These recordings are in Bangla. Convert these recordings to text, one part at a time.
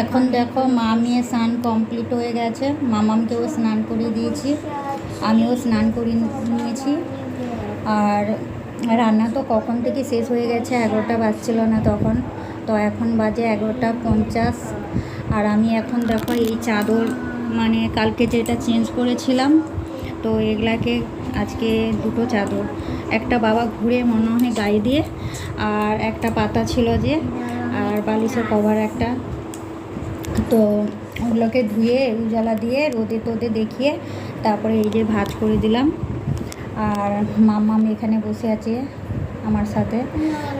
এখন দেখো মা মেয়ে স্নান কমপ্লিট হয়ে গেছে, মামামকেও স্নান করিয়ে দিয়েছি, আমিও স্নান করিয়ে নিয়েছি। আর রান্না তো কখন থেকে শেষ হয়ে গেছে, 11টা বাজছিল না তখন, তো এখন বাজে 11টা 50। আর আমি এখন দেখো এই চাদর মানে কালকে যেটা চেঞ্জ করেছিলাম, তো এগুলাকে আজকে দুটো চাদর, একটা বাবা ঘুরে মনে হয় গায়ে দিয়ে, আর একটা পাতা ছিল যে, আর বালিশের কভার একটা, তো ওগুলোকে ধুয়ে উজালা দিয়ে রোদে টোদে দেখিয়ে তারপরে এই যে ভাঁজ করে দিলাম। আর মাম্মাম এখানে বসে আছে আমার সাথে,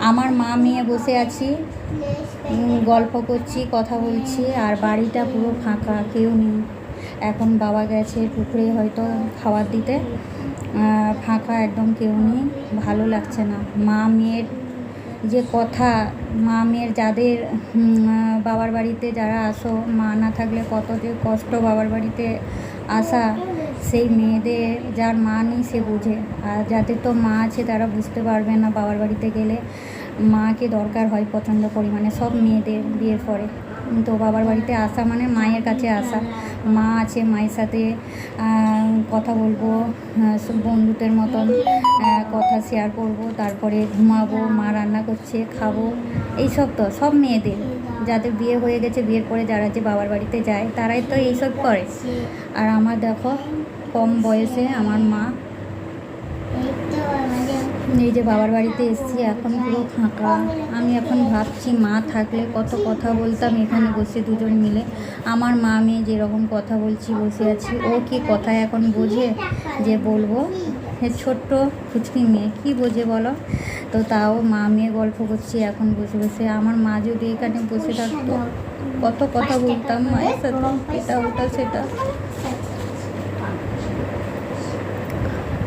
আমার মা মেয়ে বসে আছি, গল্প করছি, কথা বলছি। আর বাড়িটা পুরো ফাঁকা, কেউ নেই। এখন বাবা গেছে পুকুরে হয়তো খাবার দিতে, ফাঁকা একদম, কেউ নেই, ভালো লাগছে না। মা মেয়ের যে কথা, মা মেয়ের যাদের বাবার বাড়িতে যারা আসো, মা না থাকলে কত যে কষ্ট বাবার বাড়িতে আসা, সেই মেয়েদের যার মা নেই সে বোঝে। আর যাদের তো মা আছে তারা বুঝতে পারবে না বাবার বাড়িতে গেলে মাকে দরকার হয় প্রচণ্ড পরিমাণে, সব মেয়েদের বিয়ের পরে। তো বাবার বাড়িতে আসা মানে মায়ের কাছে আসা, মা আছে, মায়ের সাথে কথা বলবো, বন্ধুদের মতন কথা শেয়ার করব, তারপরে ঘুমাবো, মা রান্না করছে খাবো, এইসব তো সব মেয়েদের, যাদের বিয়ে হয়ে গেছে, বিয়ের পরে যারা যে বাবার বাড়িতে যায় তারাই তো এইসব করে। আর আমার দেখো কম বয়সে আমার মা, এই যে বাবার বাড়িতে এসেছি, এখন পুরো ফাঁকা। আমি এখন ভাবছি মা থাকলে কত কথা বলতাম এখানে বসে দুজন মিলে। আমার মা মেয়ে যেরকম কথা বলছি, বসে আছি, ও কি কথা এখন বোঝে যে বলবো? ছোট্ট ফুচকি মেয়ে কী বোঝে বলো? তো তাও মা মেয়ে গল্প করছি এখন বসে বসে। আমার মা যদি এখানে বসে থাকতো, কত কথা বলতাম মায়ের সাথে, এটা ওটা সেটা।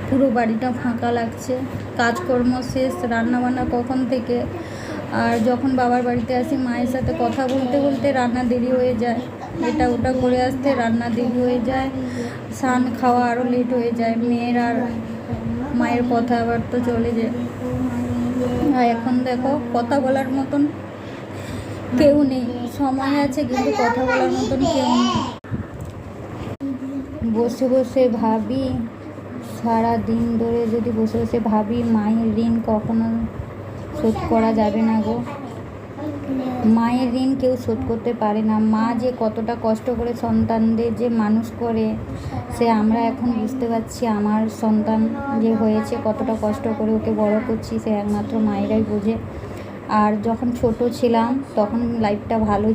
পুরো বাড়িটা ফাঁকা লাগছে, কাজকর্ম শেষ, রান্নাবান্না কখন থেকে। আর যখন বাবার বাড়িতে আসি মায়ের সাথে কথা বলতে বলতে রান্না দেরি হয়ে যায়, এটা ওটা করে আসতে রান্না দেরি হয়ে যায়, স্নান খাওয়া আরও লেট হয়ে যায়, মেয়ের আর মায়ের কথা আবার তো চলে যায়। আর এখন দেখো কথা বলার মতন কেউ নেই, সময় আছে কিন্তু কথা বলার মতন কেউ নেই। বসে বসে ভাবি, সারা দিন ধরে যদি বসে বসে ভাবি, মায়ের ঋণ কখনো শোধ করা যাবে না গো। মায়ের ঋণ কেউ শোধ করতে পারে না। মা যে কতটা কষ্ট করে সন্তানদের যে মানুষ করে, সে আমরা এখন বুঝতে পারছি। আমার সন্তান যে হয়েছে, কতটা কষ্ট করে ওকে বড় করছি, সে একমাত্র মায়েরাই বোঝে। আর যখন ছোট ছিলাম তখন লাইফটা ভালো